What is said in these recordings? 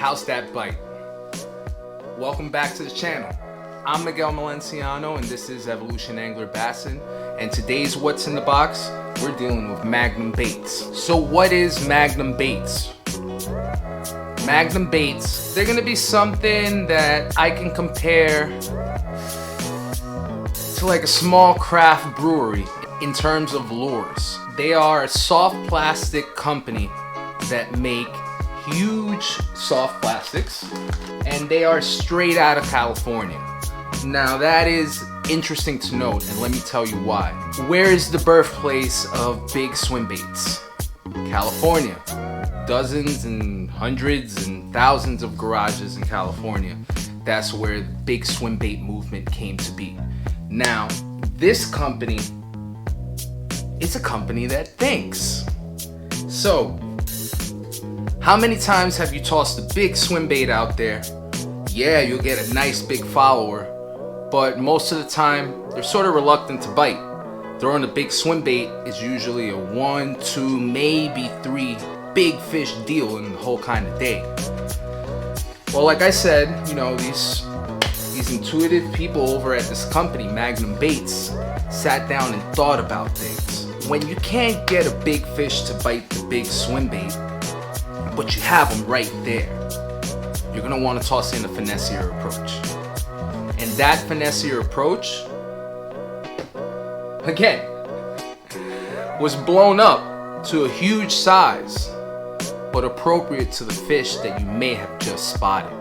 How's that bite? Welcome back to the channel. I'm Miguel Malenciano and this is Evolution Angler Bassin, and today's What's in the Box, we're dealing with Magnum Baits. So what is Magnum Baits? Magnum Baits, they're gonna be something that I can compare to like a small craft brewery in terms of lures. They are a soft plastic company that make huge soft plastics, and they are straight out of California. Now that is interesting to note, and let me tell you why. Where is the birthplace of big swim baits? California. Dozens and hundreds and thousands of garages in California. That's where the big swim bait movement came to be. Now, this company is a company that thinks. So, how many times have you tossed a big swim bait out there? Yeah, you'll get a nice big follower, but most of the time, they're sort of reluctant to bite. Throwing a big swim bait is usually a 1, 2, maybe 3 big fish deal in the whole kind of day. Well, like I said, you know, these intuitive people over at this company, Magnum Baits, sat down and thought about things. When you can't get a big fish to bite the big swim bait, but you have them right there, you're gonna want to toss in a finessier approach. And that finessier approach, again, was blown up to a huge size, but appropriate to the fish that you may have just spotted.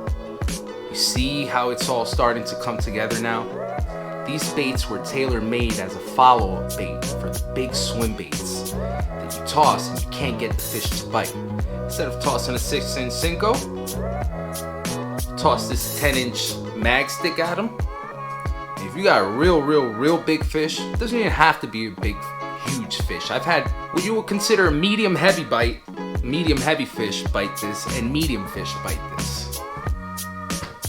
You see how it's all starting to come together now? These baits were tailor-made as a follow-up bait for the big swim baits that you toss and you can't get the fish to bite. Instead of tossing a 6-inch Cinco, toss this 10-inch MAGSTIck at them. If you got a real big fish, it doesn't even have to be a big, huge fish. I've had what you would consider a medium heavy fish bite this, and medium fish bite this.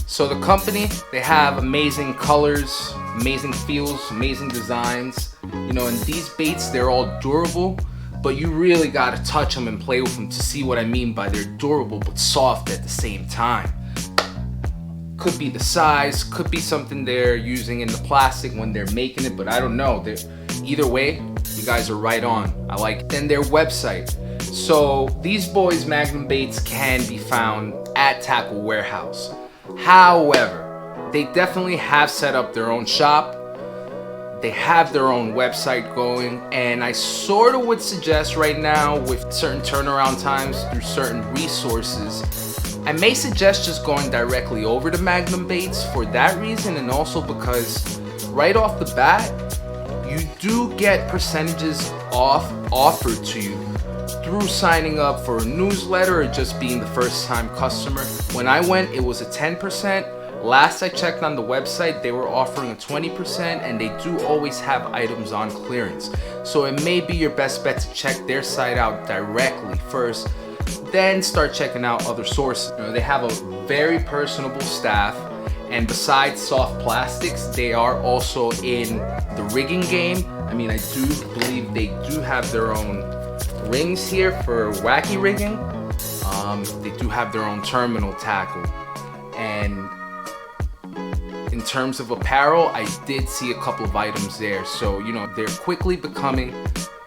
So the company, they have amazing colors, amazing feels, amazing designs. You know, and these baits, they're all durable, but you really gotta touch them and play with them to see what I mean by they're durable but soft at the same time. Could be the size, could be something they're using in the plastic when they're making it, but I don't know. Either way, you guys are right on. I like it. And their website. So these boys, Magnum Baits, can be found at Tackle Warehouse. However, they definitely have set up their own shop. They have their own website going, and I sort of would suggest right now, with certain turnaround times through certain resources, I may suggest just going directly over to Magnum Baits for that reason, and also because right off the bat, you do get percentages off offered to you through signing up for a newsletter or just being the first time customer. When I went, it was a 10%. Last I checked on the website, they were offering a 20%, and they do always have items on clearance. So it may be your best bet to check their site out directly first, then start checking out other sources. You know, they have a very personable staff, and besides soft plastics, they are also in the rigging game. I mean, I do believe they do have their own rings here for wacky rigging. They do have their own terminal tackle, and in terms of apparel, I did see a couple of items there. So, you know, they're quickly becoming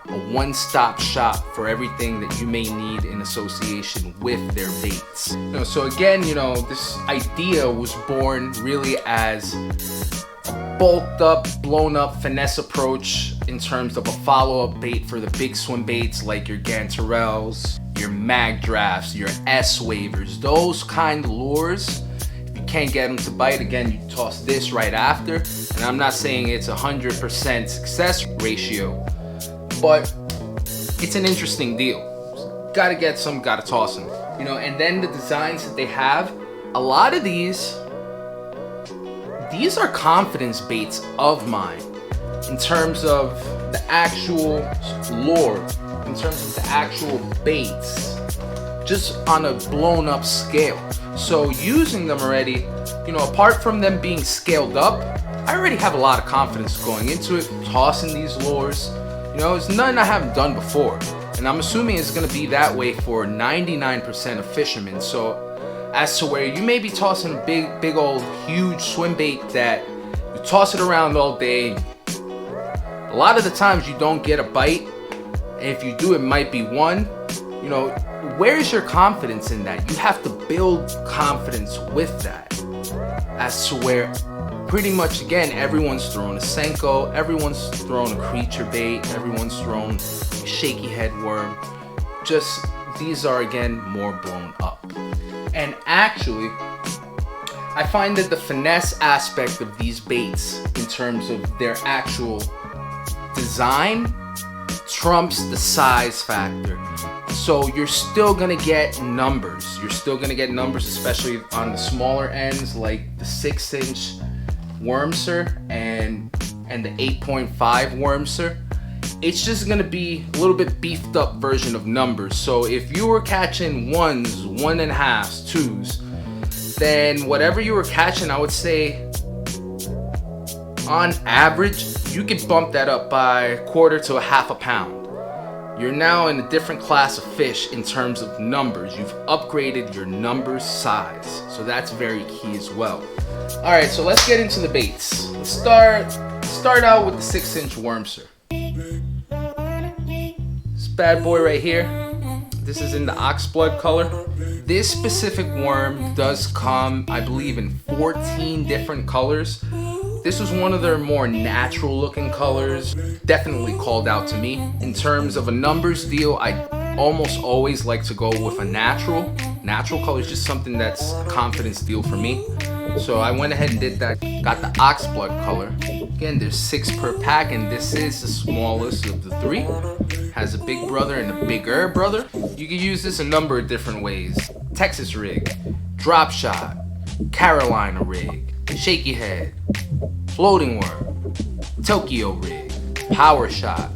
a one-stop shop for everything that you may need in association with their baits. You know, so again, you know, this idea was born really as a bulked up, blown up finesse approach in terms of a follow-up bait for the big swim baits like your Gantarelles, your Mag Drafts, your S-Wavers, those kind of lures. Can't get them to bite, again, you toss this right after, and I'm not saying it's 100% success ratio, but it's an interesting deal. Gotta get some, gotta toss them, you know. And then the designs that they have, a lot of these are confidence baits of mine in terms of the actual lure, in terms of the actual baits, just on a blown up scale. So using them already, you know, apart from them being scaled up, I already have a lot of confidence going into it, tossing these lures. You know, it's nothing I haven't done before. And I'm assuming it's gonna be that way for 99% of fishermen. So as to where you may be tossing a big old huge swim bait that you toss it around all day. A lot of the times you don't get a bite, and if you do, it might be one. You know, where is your confidence in that? You have to build confidence with that, as to where pretty much, again, everyone's thrown a Senko, everyone's thrown a creature bait, everyone's thrown a shaky head worm. Just, these are, again, more blown up. And actually, I find that the finesse aspect of these baits, in terms of their actual design, trumps the size factor. So you're still gonna get numbers. You're still gonna get numbers, especially on the smaller ends, like the 6-inch Wormser and the 8.5 Wormser. It's just gonna be a little bit beefed up version of numbers. So if you were catching 1s, 1.5s, 2s, then whatever you were catching, I would say on average, you could bump that up by a quarter to a half a pound. You're now in a different class of fish in terms of numbers. You've upgraded your number size. So that's very key as well. All right, so let's get into the baits. Let's start out with the 6-inch Wormser. This bad boy right here, this is in the oxblood color. This specific worm does come, I believe, in 14 different colors. This was one of their more natural looking colors. Definitely called out to me. In terms of a numbers deal, I almost always like to go with a natural. Natural color is just something that's a confidence deal for me. So I went ahead and did that. Got the oxblood color. Again, there's 6 per pack, and this is the smallest of the 3. Has a big brother and a bigger brother. You can use this a number of different ways. Texas rig, drop shot, Carolina rig, shaky head, floating worm, Tokyo rig, power shot,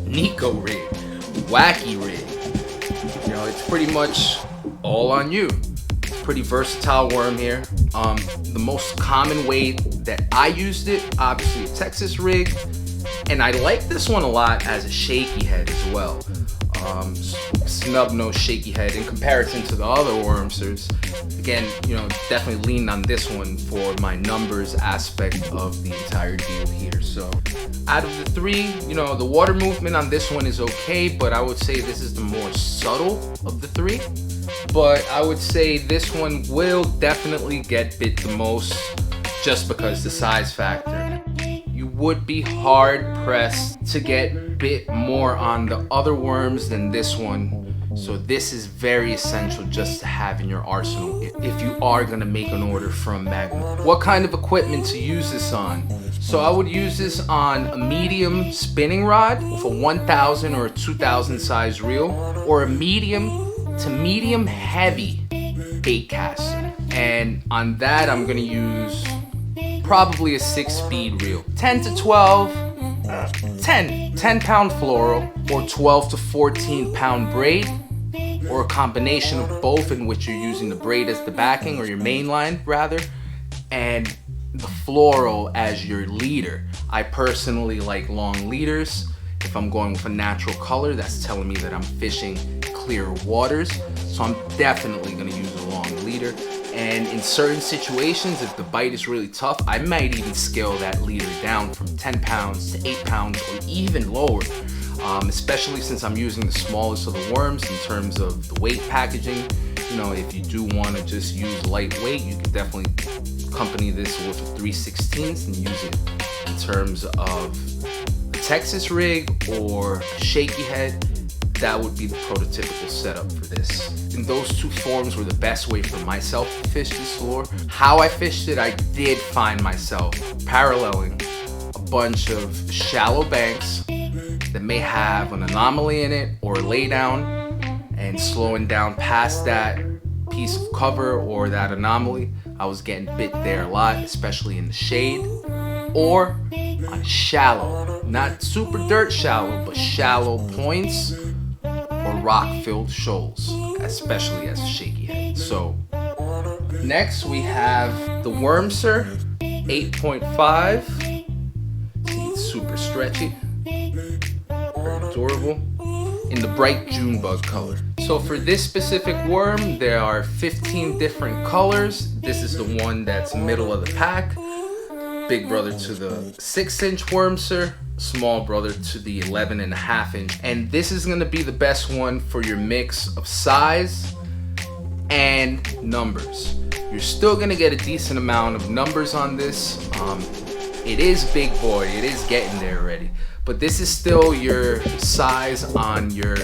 Nico rig, wacky rig. You know, it's pretty much all on you. Pretty versatile worm here. The most common way that I used it, obviously a Texas rig, and I like this one a lot as a shaky head as well. Snub nose shaky head in comparison to the other Wormsers. Again, you know, definitely lean on this one for my numbers aspect of the entire deal here. So out of the 3, you know, the water movement on this one is okay, but I would say this is the more subtle of the 3. But I would say this one will definitely get bit the most, just because the size factor. You would be hard pressed to get bit more on the other worms than this one. So this is very essential just to have in your arsenal if you are gonna make an order from Magnum. What kind of equipment to use this on? So I would use this on a medium spinning rod with a 1000 or a 2000 size reel, or a medium to medium heavy bait caster. And on that, I'm gonna use probably a 6-speed reel. 10 to 12, 10 pound fluoro, or 12 to 14 pound braid, or a combination of both, in which you're using the braid as the backing, or your main line rather, and the fluoro as your leader. I personally like long leaders. If I'm going with a natural color, that's telling me that I'm fishing clear waters. So I'm definitely gonna use a long leader. And in certain situations, if the bite is really tough, I might even scale that leader down from 10 pounds to 8 pounds or even lower. Especially since I'm using the smallest of the worms in terms of the weight packaging. You know, if you do want to just use lightweight, you can definitely accompany this with a 3/16 and use it in terms of a Texas rig or a shaky head. That would be the prototypical setup for this. And those 2 forms were the best way for myself to fish this lure. How I fished it, I did find myself paralleling a bunch of shallow banks that may have an anomaly in it or lay down, and slowing down past that piece of cover or that anomaly. I was getting bit there a lot, especially in the shade or on shallow, not super dirt shallow, but shallow points or rock-filled shoals, especially as a shaky head. So next we have the Wormser 8.5. It's super stretchy, very adorable, in the bright Junebug color. So So for this specific worm, there are 15 different colors. This is the one that's middle of the pack. Big brother to the 6-inch wormser, small brother to the 11.5 inch. And this is gonna be the best one for your mix of size and numbers. You're still gonna get a decent amount of numbers on this. It is big boy, it is getting there already. But this is still your size on your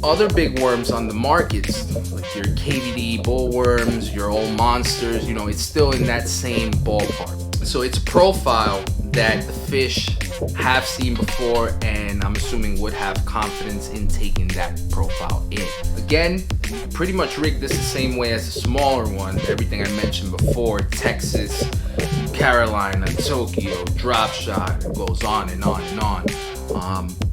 other big worms on the markets, like your KVD bullworms, your old monsters, you know, it's still in that same ballpark. So it's a profile that the fish have seen before, and I'm assuming would have confidence in taking that profile in. Again, you can pretty much rig this the same way as a smaller one. Everything I mentioned before, Texas, Carolina, Tokyo, drop shot, it goes on and on and on.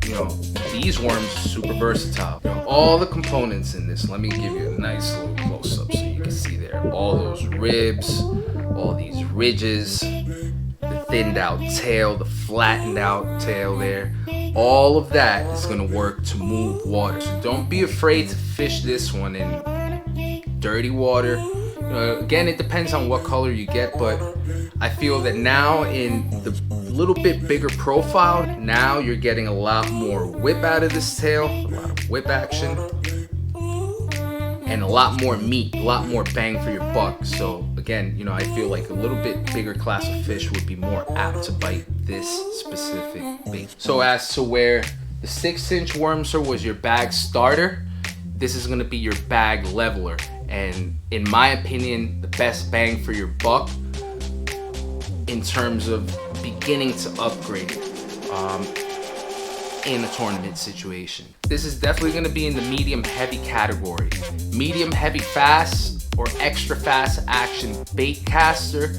You know, these worms are super versatile. You know, all the components in this, let me give you a nice little close-up so you can see there. All those ribs, all these ridges, the thinned out tail, the flattened out tail there. All of that is gonna work to move water. So don't be afraid to fish this one in dirty water. Again, it depends on what color you get, but I feel that now in the little bit bigger profile, now you're getting a lot more whip out of this tail, a lot of whip action, and a lot more meat, a lot more bang for your buck. So again, you know, I feel like a little bit bigger class of fish would be more apt to bite this specific bait. So as to where the 6-inch wormser was your bag starter, this is gonna be your bag leveler. And in my opinion, the best bang for your buck in terms of beginning to upgrade in a tournament situation. This is definitely gonna be in the medium heavy category. Medium heavy fast or extra fast action bait caster,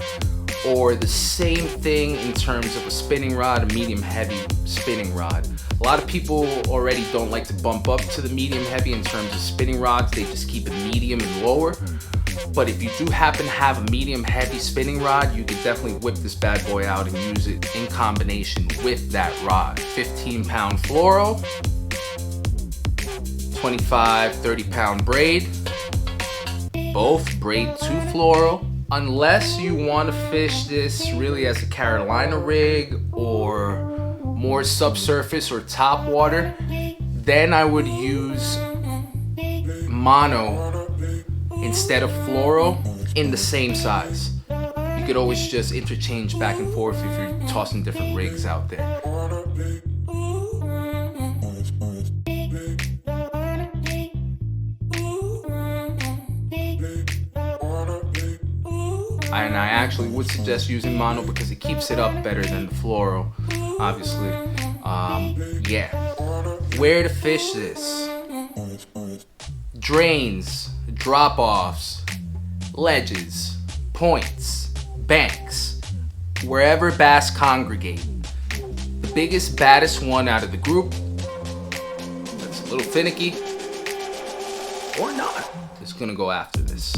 or the same thing in terms of a spinning rod, a medium heavy spinning rod. A lot of people already don't like to bump up to the medium heavy in terms of spinning rods. They just keep it medium and lower. But if you do happen to have a medium heavy spinning rod, you can definitely whip this bad boy out and use it in combination with that rod. 15-pound fluoro, 25, 30-pound braid, both braid to fluoro. Unless you want to fish this really as a Carolina rig or more subsurface or top water, then I would use mono instead of fluoro in the same size. You could always just interchange back and forth if you're tossing different rigs out there. And I actually would suggest using mono because it keeps it up better than the fluoro, obviously. Yeah. Where to fish this? Drains, drop-offs, ledges, points, banks, wherever bass congregate. The biggest, baddest one out of the group that's a little finicky or not is gonna go after this.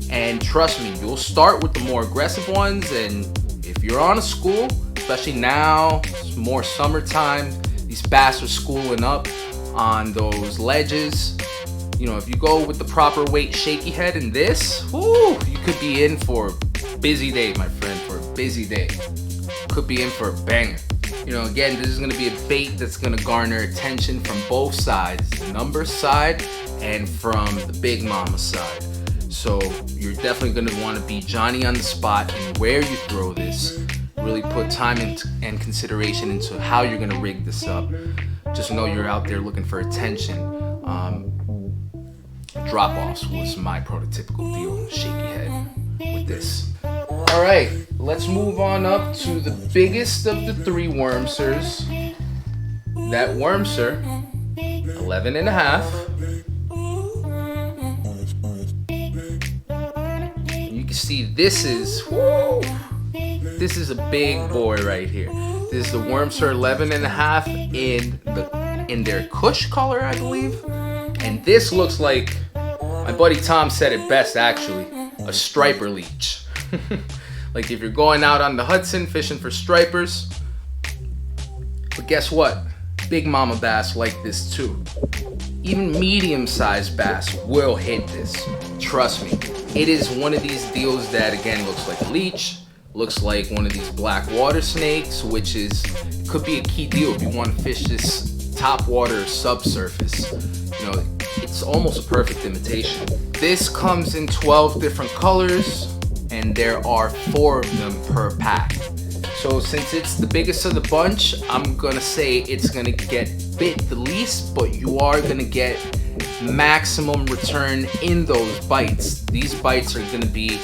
And trust me, you'll start with the more aggressive ones, and if you're on a school, especially now, it's more summertime, these bass are schooling up on those ledges. You know, if you go with the proper weight shaky head in this, whoo, you could be in for a busy day, my friend, for a busy day. Could be in for a banger. You know, again, this is gonna be a bait that's gonna garner attention from both sides, the numbers side and from the big mama side. So you're definitely gonna wanna be Johnny on the spot in where you throw this. Really put time and consideration into how you're gonna rig this up. Just know you're out there looking for attention. Drop-offs was my prototypical deal, shaky head with this. All right, let's move on up to the biggest of the three wormsers. That wormser, 11.5. You can see this is, whoo, this is a big boy right here. This is the wormser 11.5 in their Kush color, I believe. And this looks like, my buddy Tom said it best actually, a striper leech. Like if you're going out on the Hudson fishing for stripers. But guess what? Big mama bass like this too. even medium-sized bass will hit this. Trust me. It is one of these deals that, again, looks like a leech, looks like one of these black water snakes, which could be a key deal if you want to fish this top water subsurface. You know, it's almost a perfect imitation. This comes in 12 different colors, and there are 4 of them per pack. So since it's the biggest of the bunch, I'm gonna say it's gonna get bit the least, but you are gonna get maximum return in those bites. These bites are gonna be,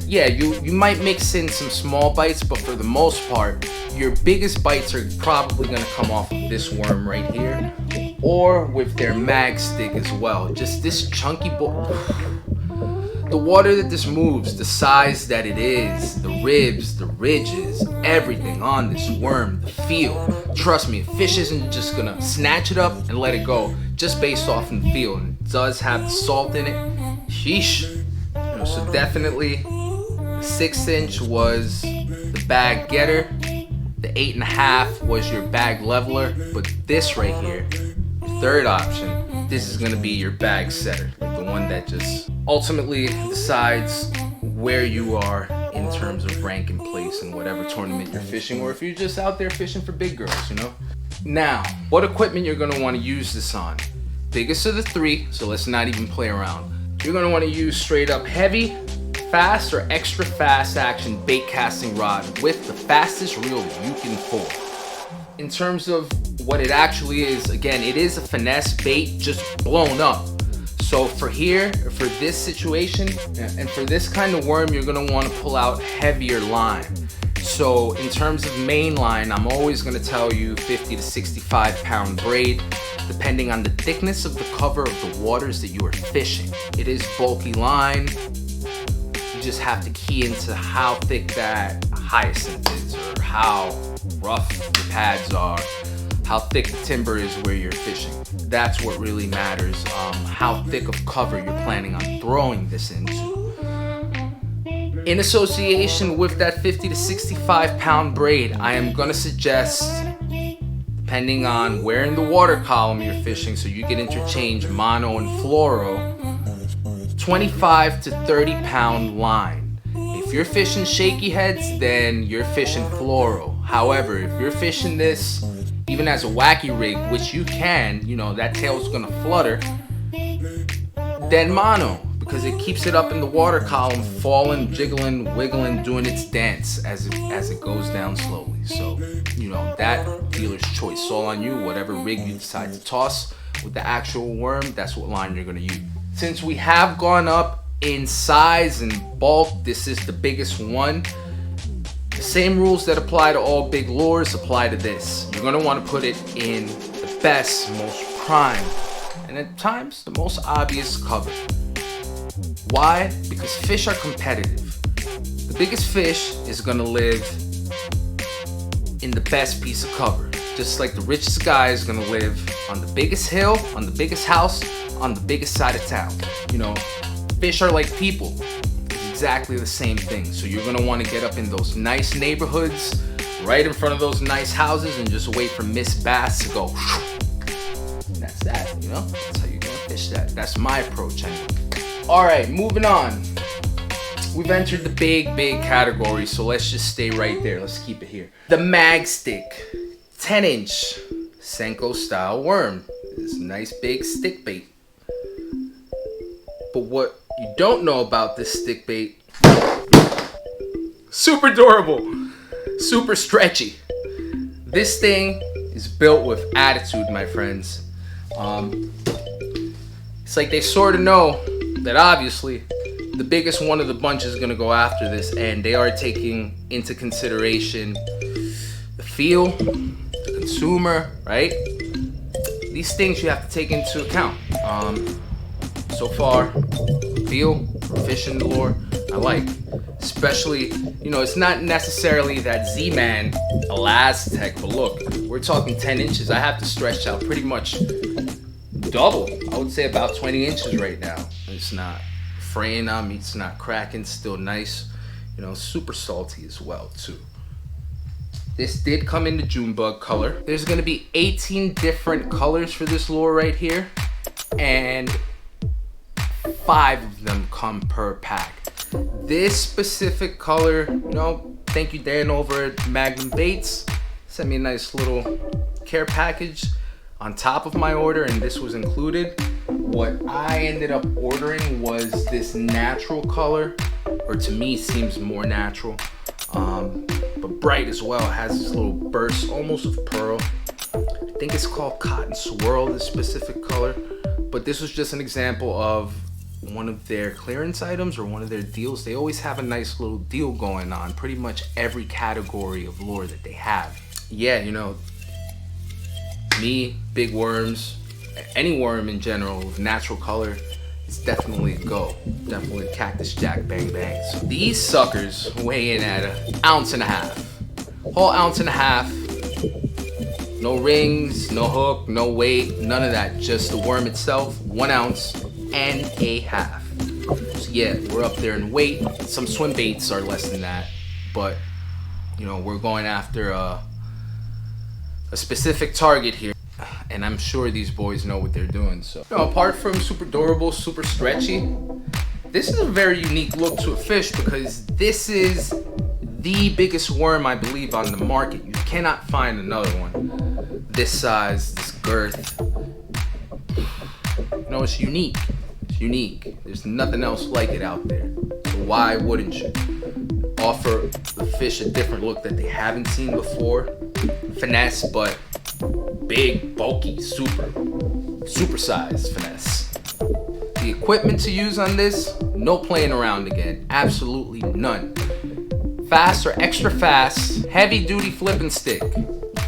yeah, you might mix in some small bites, but for the most part, your biggest bites are probably gonna come off of this worm right here, or with their MAGSTICK as well. Just this chunky the water that this moves, the size that it is, the ribs, the ridges, everything on this worm, the feel. Trust me, a fish isn't just gonna snatch it up and let it go just based off the feel. And it does have the salt in it. Sheesh. You know, so definitely 6-inch was the bag getter. The 8.5 was your bag leveler. But this right here, your third option, this is gonna be your bag setter. Like the one that just ultimately decides where you are in terms of rank and place in whatever tournament you're fishing, or if you're just out there fishing for big girls, you know? Now, what equipment you're gonna wanna use this on? Biggest of the 3, so let's not even play around. You're gonna wanna use straight up heavy, fast, or extra fast action bait casting rod with the fastest reel you can pull. In terms of what it actually is, again, it is a finesse bait just blown up. So for this situation, and for this kind of worm, you're gonna wanna pull out heavier line. So in terms of main line, I'm always gonna tell you 50 to 65 pound braid, depending on the thickness of the cover of the waters that you are fishing. It is bulky line. You just have to key into how thick that hyacinth is, or how rough the pads are, how thick the timber is where you're fishing. That's what really matters, how thick of cover you're planning on throwing this into. In association with that 50 to 65 pound braid, I am gonna suggest, depending on where in the water column you're fishing, so you can interchange mono and fluoro, 25 to 30 pound line. If you're fishing shaky heads, then you're fishing fluoro. However, if you're fishing this even as a wacky rig, which you can, you know, that tail's gonna flutter, then mono, because it keeps it up in the water column, falling, jiggling, wiggling, doing its dance as it goes down slowly. So, you know, that dealer's choice. It's all on you. Whatever rig you decide to toss with the actual worm, that's what line you're gonna use. Since we have gone up in size and bulk, this is the biggest one. The same rules that apply to all big lures apply to this. You're gonna wanna put it in the best, most prime, and at times the most obvious cover. Why? Because fish are competitive. The biggest fish is gonna live in the best piece of cover. Just like the richest guy is gonna live on the biggest hill, on the biggest house, on the biggest side of town. You know, fish are like people. Exactly the same thing. So you're gonna want to get up in those nice neighborhoods, right in front of those nice houses, and just wait for Miss Bass to go. And that's that, you know? That's how you're gonna fish that. That's my approach anyway. Alright, moving on. We've entered the big category, so let's just stay right there. Let's keep it here. The MAGSTICK 10-inch Senko style worm. This nice big stick bait. But what you don't know about this stick bait, super durable, super stretchy. This thing is built with attitude, my friends. It's like they sort of know that obviously the biggest one of the bunch is gonna go after this, and they are taking into consideration the feel, the consumer, right? These things you have to take into account. So far, feel, fishing lure, I like. Especially, you know, it's not necessarily that Z-Man Elastec, but look, we're talking 10 inches. I have to stretch out pretty much double. I would say about 20 inches right now. It's not fraying on me, it's not cracking, still nice. You know, super salty as well, too. This did come in the Junebug color. There's gonna be 18 different colors for this lure right here. and 5 of them come per pack. This specific color, you know, thank you Dan over at Magnum Baits, sent me a nice little care package on top of my order, and this was included. What I ended up ordering was this natural color, or to me seems more natural, but bright as well. It has this little burst almost of pearl. I think it's called Cotton Swirl, this specific color, but this was just an example of one of their clearance items or one of their deals. They always have a nice little deal going on pretty much every category of lure that they have. Yeah, you know, me, big worms, any worm in general with natural color, it's definitely a go. Definitely Cactus Jack Bang Bang. So these suckers weigh in at 1.5 ounces. Whole 1.5 ounces. No rings, no hook, no weight, none of that. Just the worm itself, 1.5 ounces. So yeah, we're up there in weight. Some swim baits are less than that, but you know, we're going after a specific target here, and I'm sure these boys know what they're doing. So, you know, apart from super durable, super stretchy, this is a very unique look to a fish because this is the biggest worm I believe on the market. You cannot find another one this size, this girth. You know, it's unique. It's unique. There's nothing else like it out there. So why wouldn't you offer the fish a different look that they haven't seen before? Finesse, but big, bulky, super sized finesse. The equipment to use on this, no playing around again. Absolutely none. Fast or extra fast, heavy duty flipping stick.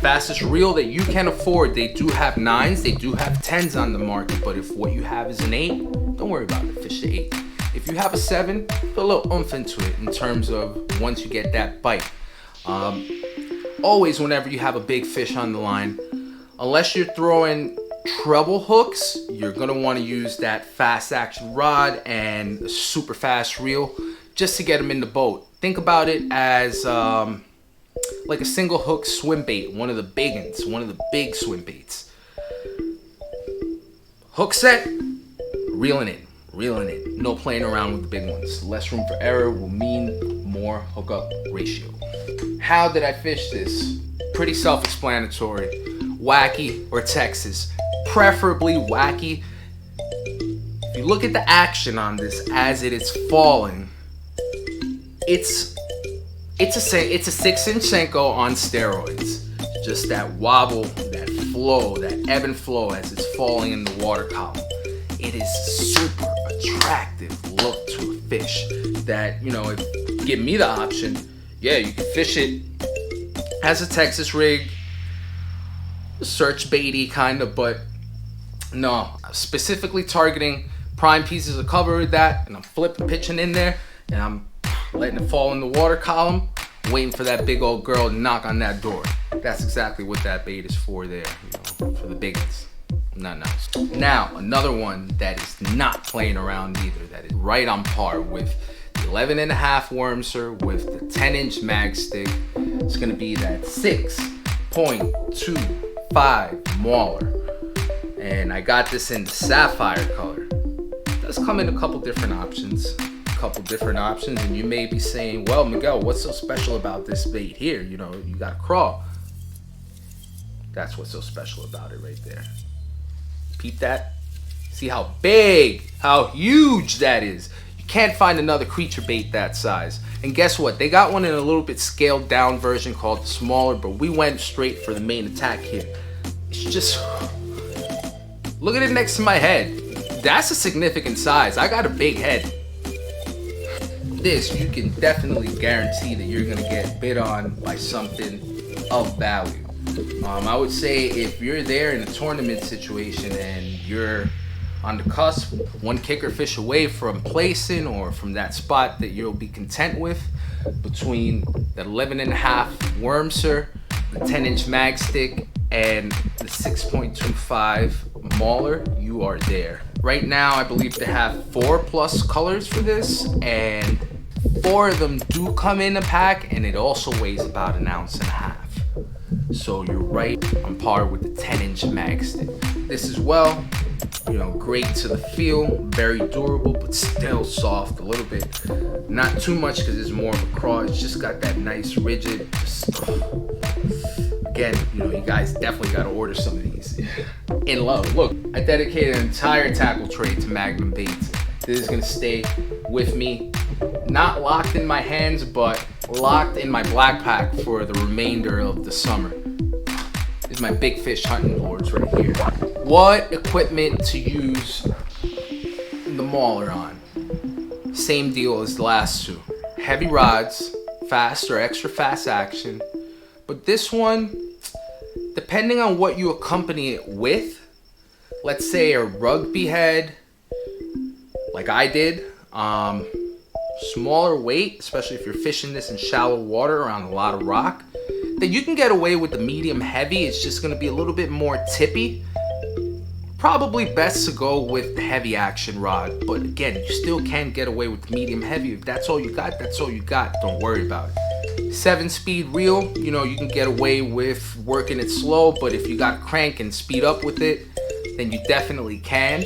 Fastest reel that you can afford. They do have 9s, they do have 10s on the market, but if what you have is an 8, don't worry about it, fish the 8. If you have a 7, put a little oomph into it in terms of once you get that bite. Always whenever you have a big fish on the line, unless you're throwing treble hooks, you're gonna wanna use that fast action rod and a super fast reel just to get them in the boat. Think about it as like a single hook swim bait, one of the big ones, one of the big swim baits. Hook set, reeling in. No playing around with the big ones. Less room for error will mean more hookup ratio. How did I fish this? Pretty self-explanatory. Wacky or Texas. Preferably wacky. If you look at the action on this as it is falling, it's a 6-inch Senko on steroids. Just that wobble, that flow, that ebb and flow as it's falling in the water column. It is super attractive look to a fish that, you know, if you give me the option, yeah, you can fish it as a Texas rig, search baity kind of, but no, I'm specifically targeting prime pieces of cover with that, and I'm flipping, pitching in there, and I'm letting it fall in the water column, waiting for that big old girl to knock on that door. That's exactly what that bait is for there, you know, for the big ones. Not nice. Now, another one that is not playing around either, that is right on par with the 11.5 Wormser with the 10-inch MAGSTICK. It's gonna be that 6.25 Mauler. And I got this in the sapphire color. It does come in a couple different options. And you may be saying, well, Miguel, what's so special about this bait here? You know, you got a crawl. That's what's so special about it right there. Peep that. See how big, how huge that is. You can't find another creature bait that size. And guess what? They got one in a little bit scaled down version called the smaller, but we went straight for the main attack here. It's just, look at it next to my head. That's a significant size. I got a big head. This, you can definitely guarantee that you're gonna get bid on by something of value. I would say if you're there in a tournament situation and you're on the cusp, one kicker fish away from placing or from that spot that you'll be content with, between that 11.5 Wormser, the 10-inch MAGSTICK, and the 6.25 Mauler, you are there. Right now, I believe they have 4+ colors for this, and 4 of them do come in a pack, and it also weighs about 1.5 ounces. So you're right on par with the 10-inch MAGSTICK. This as well, You know, great to the feel, very durable, but still soft a little bit. Not too much because it's more of a crawl. It's just got that nice rigid. Again, you know, you guys definitely got to order some of these. In love. Look, I dedicated an entire tackle tray to Magnum Baits. This is gonna stay with me, not locked in my hands, but locked in my black pack for the remainder of the summer. Is my big fish hunting lures right here. What equipment to use the mauler on? Same deal as the last two. Heavy rods, fast or extra fast action. But this one, depending on what you accompany it with, let's say a rugby head, like I did, smaller weight, especially if you're fishing this in shallow water around a lot of rock, then you can get away with the medium heavy. It's just gonna be a little bit more tippy. Probably best to go with the heavy action rod, but again, you still can get away with the medium heavy. If that's all you got, that's all you got. Don't worry about it. 7-speed reel, you know, you can get away with working it slow, but if you got crank and speed up with it, then you definitely can.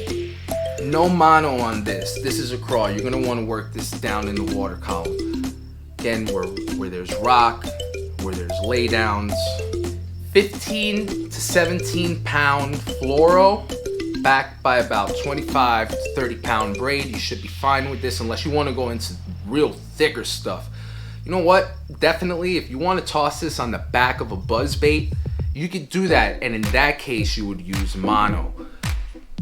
No mono on this. This is a crawl. You're gonna want to work this down in the water column. Again, where there's rock, where there's laydowns. 15 to 17 pound fluoro, backed by about 25 to 30 pound braid. You should be fine with this unless you want to go into real thicker stuff. You know what? Definitely, if you want to toss this on the back of a buzz bait, you could do that, and in that case, you would use mono.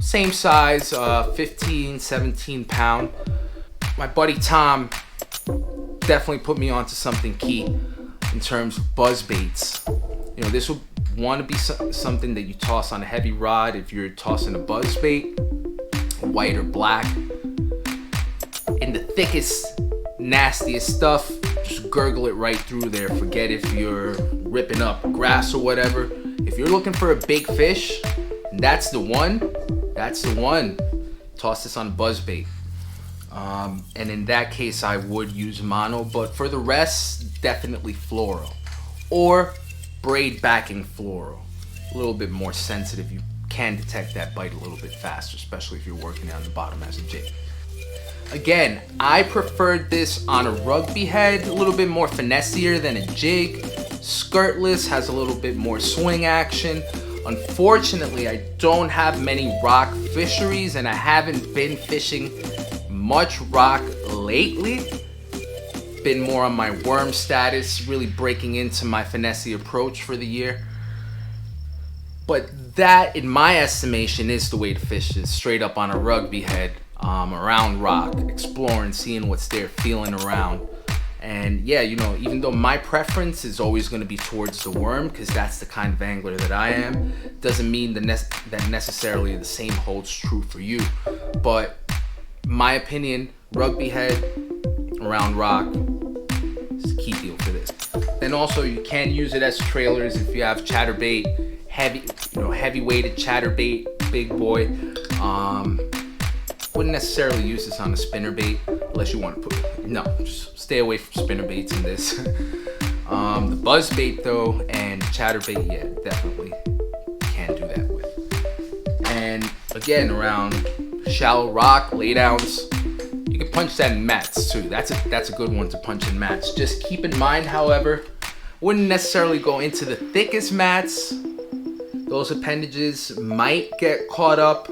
Same size, 15, 17 pound. My buddy Tom definitely put me onto something key in terms of buzz baits. You know, this would want to be something that you toss on a heavy rod if you're tossing a buzz bait, white or black. In the thickest, nastiest stuff, just gurgle it right through there. Forget if you're ripping up grass or whatever. If you're looking for a big fish, that's the one. That's the one. Toss this on a buzz bait. And in that case, I would use mono, but for the rest, definitely fluoro. Or braid backing fluoro. A little bit more sensitive. You can detect that bite a little bit faster, especially if you're working on the bottom as a jig. Again, I preferred this on a rugby head, a little bit more finessier than a jig. Skirtless, has a little bit more swing action. Unfortunately, I don't have many rock fisheries, and I haven't been fishing much rock lately. Been more on my worm status, really breaking into my finesse approach for the year. But that, in my estimation, is the way to fish this. Straight up on a rugby head, around rock, exploring, seeing what's there, feeling around. And yeah, you know, even though my preference is always going to be towards the worm, because that's the kind of angler that I am, doesn't mean that necessarily the same holds true for you. But my opinion, rugby head around rock is a key deal for this. Then also, you can use it as trailers if you have chatterbait, heavy weighted chatterbait, big boy. Wouldn't necessarily use this on a spinnerbait unless you want to just stay away from spinnerbaits in this. The buzz bait though and chatterbait, yeah, definitely can do that with. And again, around shallow rock laydowns, you can punch that in mats too. That's a good one to punch in mats. Just keep in mind, however, wouldn't necessarily go into the thickest mats. Those appendages might get caught up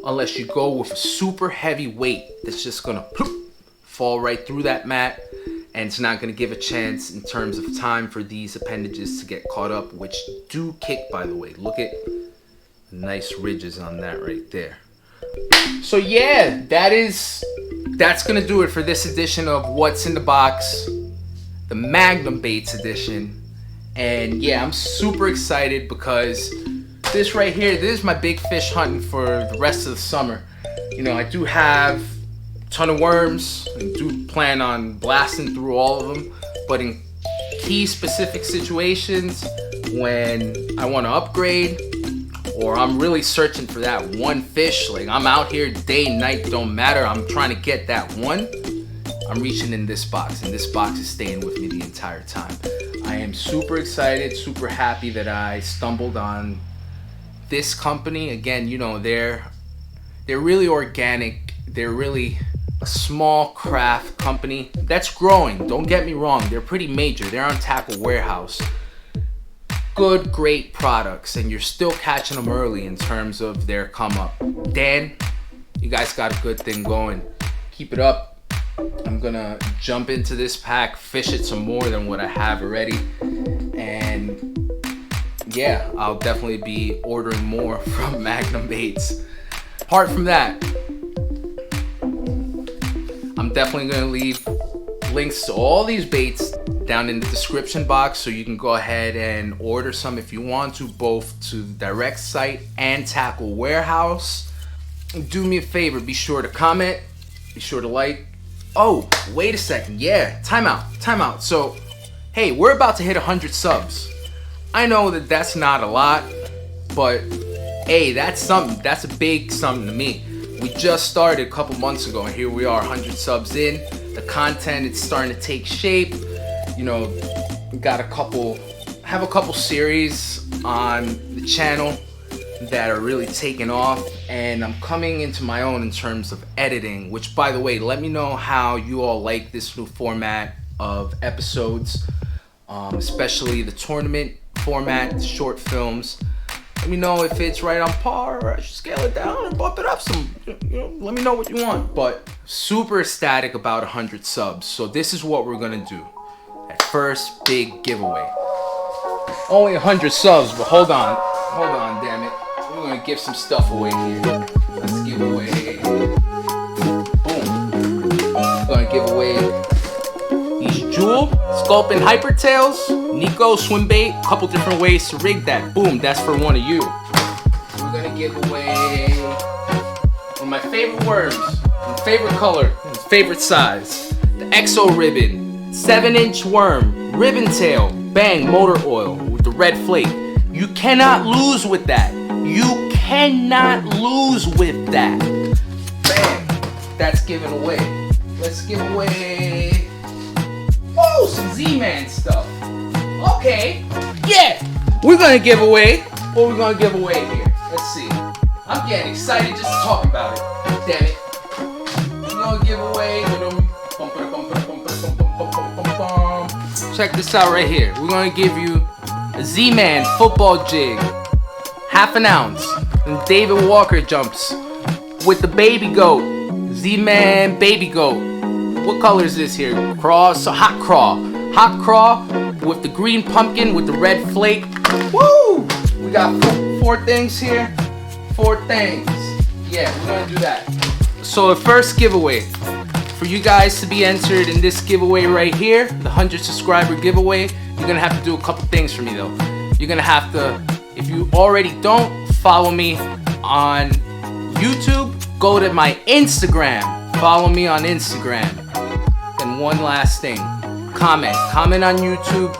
unless you go with a super heavy weight that's just gonna fall right through that mat, and it's not gonna give a chance in terms of time for these appendages to get caught up, which do kick, by the way. Look at the nice ridges on that right there. So yeah, that's gonna do it for this edition of What's in the Box, the Magnum Baits edition. And yeah, I'm super excited because this right here, this is my big fish hunting for the rest of the summer. You know, I do have a ton of worms and do plan on blasting through all of them, but in key specific situations, when I want to upgrade or I'm really searching for that one fish, like I'm out here day and night, don't matter, I'm trying to get that one, I'm reaching in this box, and this box is staying with me the entire time. I am super excited, super happy that I stumbled on this company. Again, you know, they're They're really organic. They're really a small craft company that's growing. Don't get me wrong. They're pretty major. They're on Tackle Warehouse. Good, great products, and you're still catching them early in terms of their come up. Dan, you guys got a good thing going. Keep it up. I'm gonna jump into this pack, fish it some more than what I have already, and yeah, I'll definitely be ordering more from Magnum Baits. Apart from that, I'm definitely gonna leave links to all these baits down in the description box, so you can go ahead and order some if you want to, both to the direct site and Tackle Warehouse. Do me a favor, be sure to comment, be sure to like. Oh, wait a second, yeah, time out. So, hey, we're about to hit 100 subs. I know that that's not a lot, but hey, that's something. That's a big something to me. We just started a couple months ago, and here we are, 100 subs in. The content is starting to take shape. You know, have a couple series on the channel that are really taking off, and I'm coming into my own in terms of editing, which, by the way, let me know how you all like this new format of episodes, especially the tournament format, the short films. Let me know if it's right on par, or I should scale it down or bump it up some. You know, let me know what you want. But super ecstatic about 100 subs. So this is what we're gonna do. That first big giveaway. Only 100 subs, but hold on, damn it. We're gonna give some stuff away here. Let's give away. Boom. We're gonna give away these Jewel Sculpin Hypertails. Nico swim bait, couple different ways to rig that. Boom, that's for one of you. We're gonna give away one of my favorite worms, my favorite color, my favorite size. The Exo Ribbon, 7-inch worm, ribbon tail, bang, motor oil with the red flake. You cannot lose with that. You cannot lose with that. Bang, that's given away. Let's give away, oh, some Z-Man stuff. Okay, yeah, we're gonna give away what we're gonna give away here. Let's see. I'm getting excited just to talk about it. Damn it. We're gonna give away. Check this out right here. We're gonna give you a Z-Man football jig, 1/2 ounce, and David Walker jumps with the baby goat, Z-Man baby goat. What color is this here? Cross, hot craw with the green pumpkin with the red flake. Woo! We got four things here. 4 things. Yeah, we're gonna do that. So the first giveaway, for you guys to be entered in this giveaway right here, the 100 subscriber giveaway, you're gonna have to do a couple things for me though. You're gonna have to, if you already don't follow me on YouTube, go to my Instagram. Follow me on Instagram. And one last thing. Comment on YouTube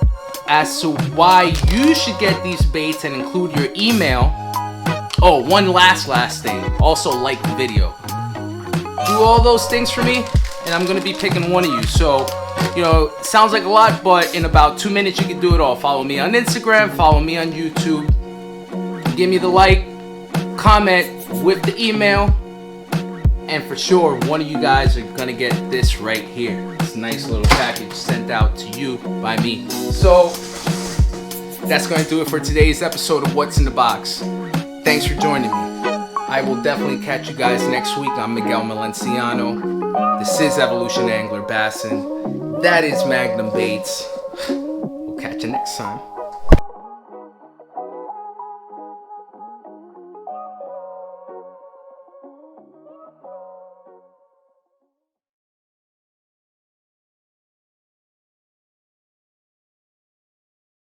as to why you should get these baits and include your email. Oh, one last thing. Also like the video. Do all those things for me, and I'm gonna be picking one of you. So, you know, sounds like a lot, but in about 2 minutes you can do it all. Follow me on Instagram, follow me on YouTube. Give me the like, comment with the email, and for sure, one of you guys are gonna get this right here. This nice little package sent out to you by me. So, that's gonna do it for today's episode of What's in the Box. Thanks for joining me. I will definitely catch you guys next week. I'm Miguel Malenciano. This is Evolution Angler Bassin. That is Magnum Baits. We'll catch you next time.